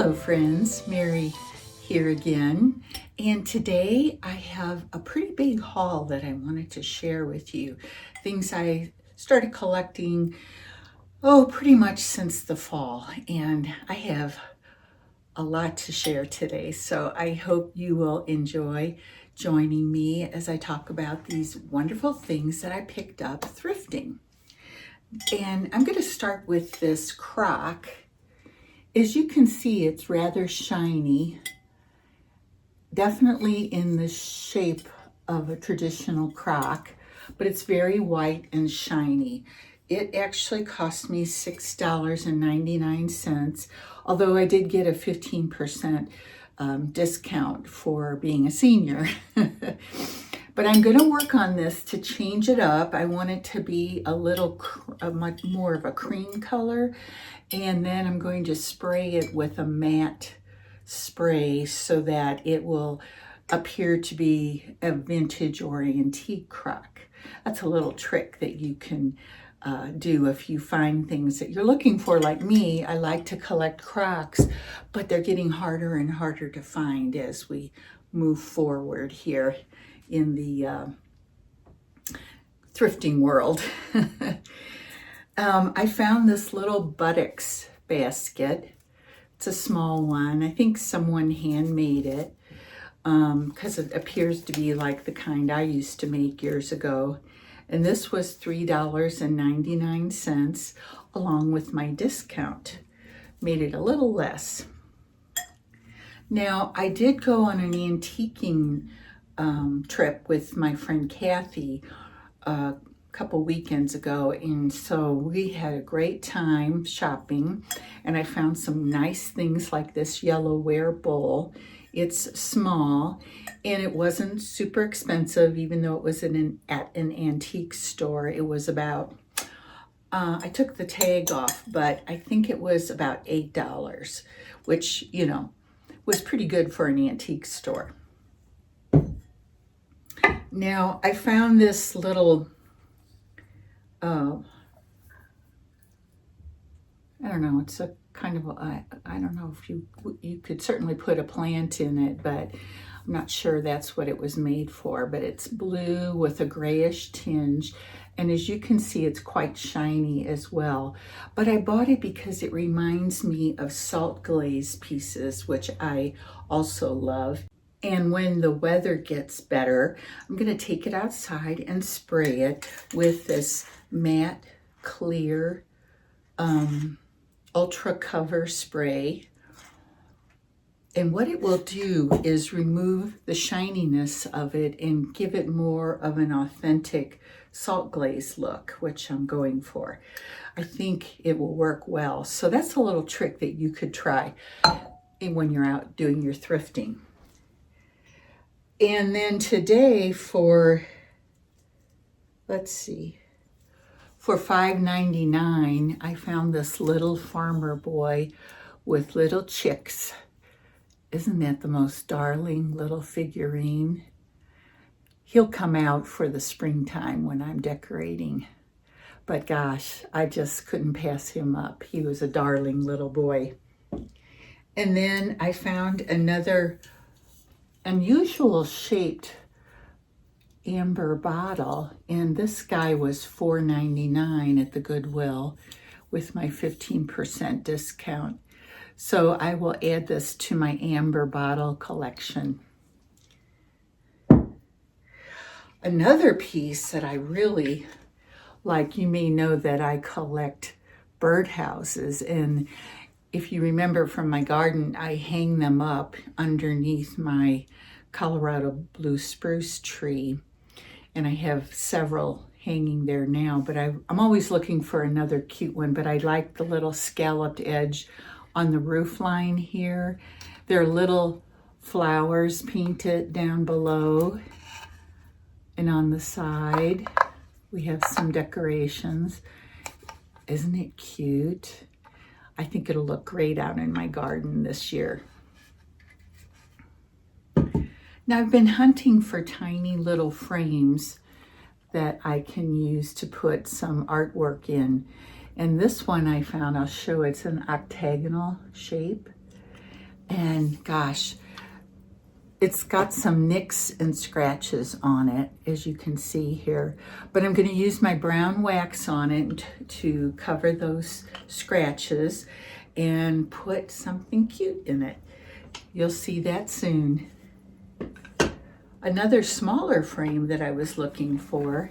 Hello friends, Mary here again, and today I have a pretty big haul that I wanted to share with you. Things I started collecting, pretty much since the fall, and I have a lot to share today, so I hope you will enjoy joining me as I talk about these wonderful things that I picked up thrifting. And I'm going to start with this crock. As you can see, it's rather shiny, definitely in the shape of a traditional crock, but it's very white and shiny. It actually cost me $6.99, although I did get a 15% discount for being a senior. But I'm going to work on this to change it up. I want it to be much more of a cream color. And then I'm going to spray it with a matte spray so that it will appear to be a vintage or antique crock. That's a little trick that you can do if you find things that you're looking for. Like me, I like to collect crocks, but they're getting harder and harder to find as we move forward here in the thrifting world. I found this little buttocks basket. It's a small one. I think someone handmade it because it appears to be like the kind I used to make years ago. And this was $3.99 along with my discount. Made it a little less. Now, I did go on an antiquing trip with my friend Kathy a couple weekends ago, and so we had a great time shopping, and I found some nice things like this yellowware bowl. It's small and it wasn't super expensive, even though it was at an antique store. It was about I took the tag off, but I think it was about $8, which, you know, was pretty good for an antique store. Now, I found this little, I don't know, it's a kind of, I don't know if you could certainly put a plant in it, but I'm not sure that's what it was made for. But it's blue with a grayish tinge. And as you can see, it's quite shiny as well. But I bought it because it reminds me of salt glaze pieces, which I also love. And when the weather gets better, I'm going to take it outside and spray it with this matte clear ultra cover spray. And what it will do is remove the shininess of it and give it more of an authentic salt glaze look, which I'm going for. I think it will work well. So that's a little trick that you could try when you're out doing your thrifting. And then today for $5.99, I found this little farmer boy with little chicks. Isn't that the most darling little figurine? He'll come out for the springtime when I'm decorating. But gosh, I just couldn't pass him up. He was a darling little boy. And then I found another unusual shaped amber bottle, and this guy was $4.99 at the Goodwill with my 15% discount. So I will add this to my amber bottle collection. Another piece that I really like, you may know that I collect birdhouses, and if you remember from my garden, I hang them up underneath my Colorado blue spruce tree, and I have several hanging there now, but I'm always looking for another cute one. But I like the little scalloped edge on the roof line here. There are little flowers painted down below, and on the side we have some decorations. Isn't it cute? I think it'll look great out in my garden this year. Now, I've been hunting for tiny little frames that I can use to put some artwork in. And this one I found, I'll show, it's an octagonal shape. And gosh, it's got some nicks and scratches on it, as you can see here. But I'm going to use my brown wax on it to cover those scratches and put something cute in it. You'll see that soon. Another smaller frame that I was looking for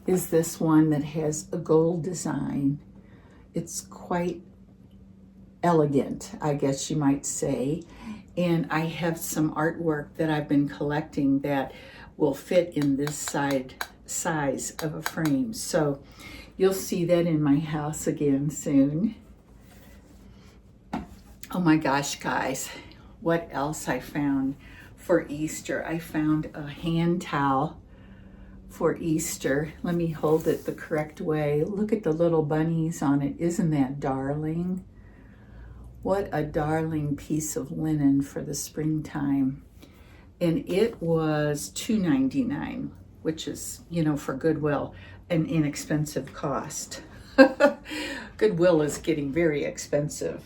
is this one that has a gold design. It's quite elegant, I guess you might say. And I have some artwork that I've been collecting that will fit in this size of a frame. So you'll see that in my house again soon. Oh my gosh, guys, what else I found for Easter? I found a hand towel for Easter. Let me hold it the correct way. Look at the little bunnies on it. Isn't that darling? What a darling piece of linen for the springtime. And it was $2.99, which is, you know, for Goodwill, an inexpensive cost. Goodwill is getting very expensive.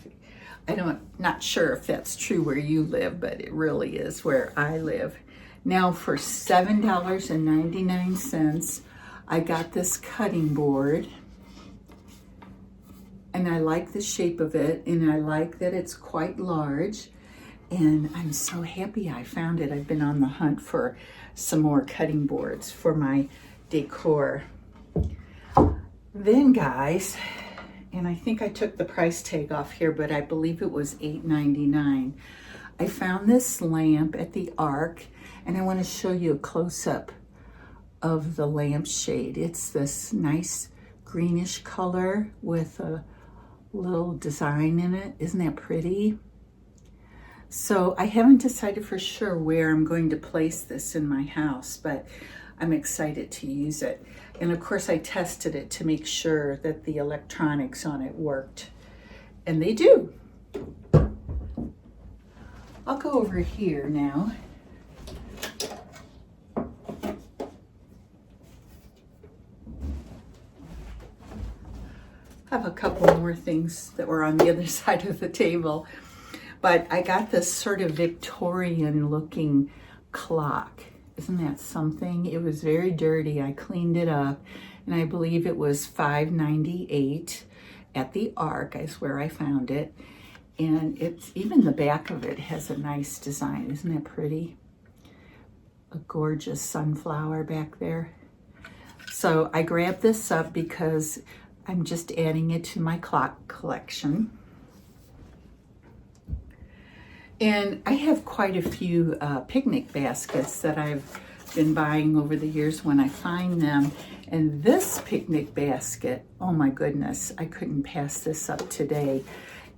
Not sure if that's true where you live, but it really is where I live. Now for $7.99, I got this cutting board. And I like the shape of it, and I like that it's quite large. And I'm so happy I found it. I've been on the hunt for some more cutting boards for my decor. Then, guys, and I think I took the price tag off here, but I believe it was $8.99. I found this lamp at the Ark, and I want to show you a close-up of the lampshade. It's this nice greenish color with a little design in it. Isn't that pretty? So I haven't decided for sure where I'm going to place this in my house, but I'm excited to use it. And of course I tested it to make sure that the electronics on it worked. And they do. I'll go over here now. I have a couple more things that were on the other side of the table. But I got this sort of Victorian looking clock. Isn't that something? It was very dirty. I cleaned it up, and I believe it was $5.98 at the Ark. I swear I found it. And it's even the back of it has a nice design. Isn't that pretty? A gorgeous sunflower back there. So I grabbed this up because I'm just adding it to my clock collection. And I have quite a few picnic baskets that I've been buying over the years when I find them. And this picnic basket, oh my goodness, I couldn't pass this up today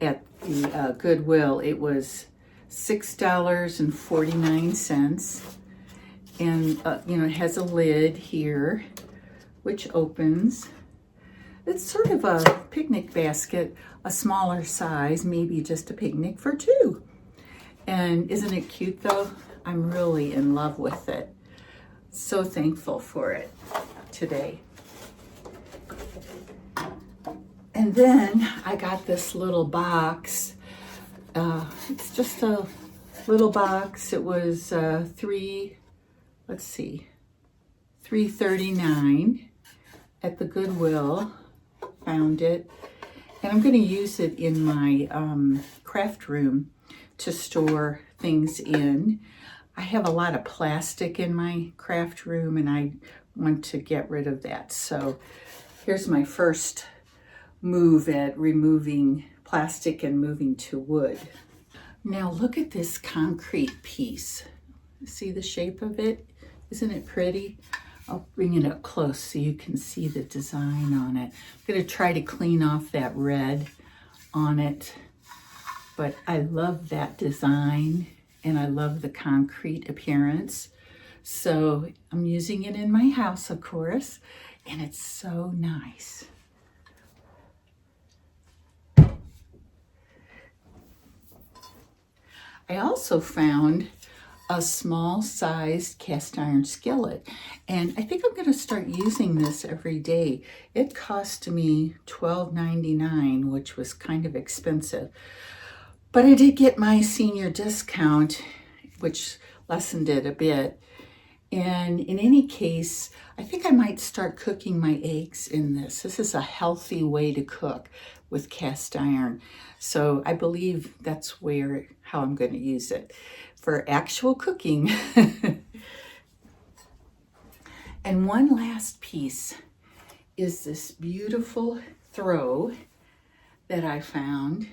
at the Goodwill. It was $6.49. And, you know, it has a lid here, which opens. It's sort of a picnic basket, a smaller size, maybe just a picnic for two. And isn't it cute though? I'm really in love with it. So thankful for it today. And then I got this little box. It's just a little box. It was $3.39 at the Goodwill. Found it. And I'm going to use it in my craft room to store things in. I have a lot of plastic in my craft room, and I want to get rid of that. So here's my first move at removing plastic and moving to wood. Now look at this concrete piece. See the shape of it? Isn't it pretty? I'll bring it up close so you can see the design on it. I'm going to try to clean off that red on it. But I love that design, and I love the concrete appearance. So I'm using it in my house, of course, and it's so nice. I also found a small-sized cast iron skillet, and I think I'm going to start using this every day. It cost me $12.99, which was kind of expensive. But I did get my senior discount, which lessened it a bit. And in any case, I think I might start cooking my eggs in this. This is a healthy way to cook with cast iron. So I believe that's how I'm going to use it for actual cooking. And one last piece is this beautiful throw that I found.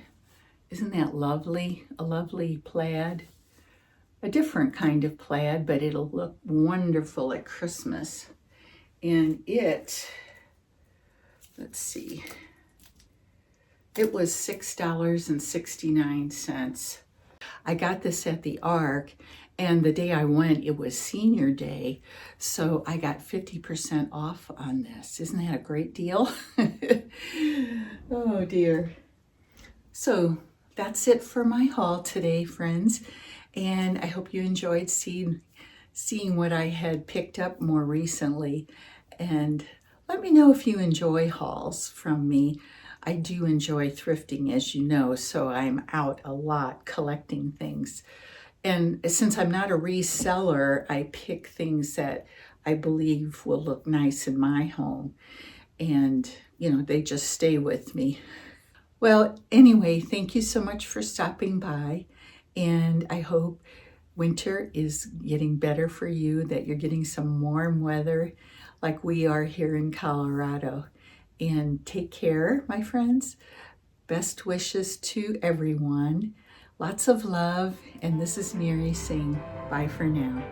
Isn't that lovely? A lovely plaid. A different kind of plaid, but it'll look wonderful at Christmas. And let's see, it was $6.69. I got this at the Ark, and the day I went, it was senior day, so I got 50% off on this. Isn't that a great deal? Oh dear. So that's it for my haul today, friends. And I hope you enjoyed seeing what I had picked up more recently. And let me know if you enjoy hauls from me. I do enjoy thrifting, as you know, so I'm out a lot collecting things. And since I'm not a reseller, I pick things that I believe will look nice in my home. And, they just stay with me. Well, anyway, thank you so much for stopping by. And I hope winter is getting better for you, that you're getting some warm weather like we are here in Colorado. And take care, my friends. Best wishes to everyone. Lots of love. And this is Mary saying bye for now.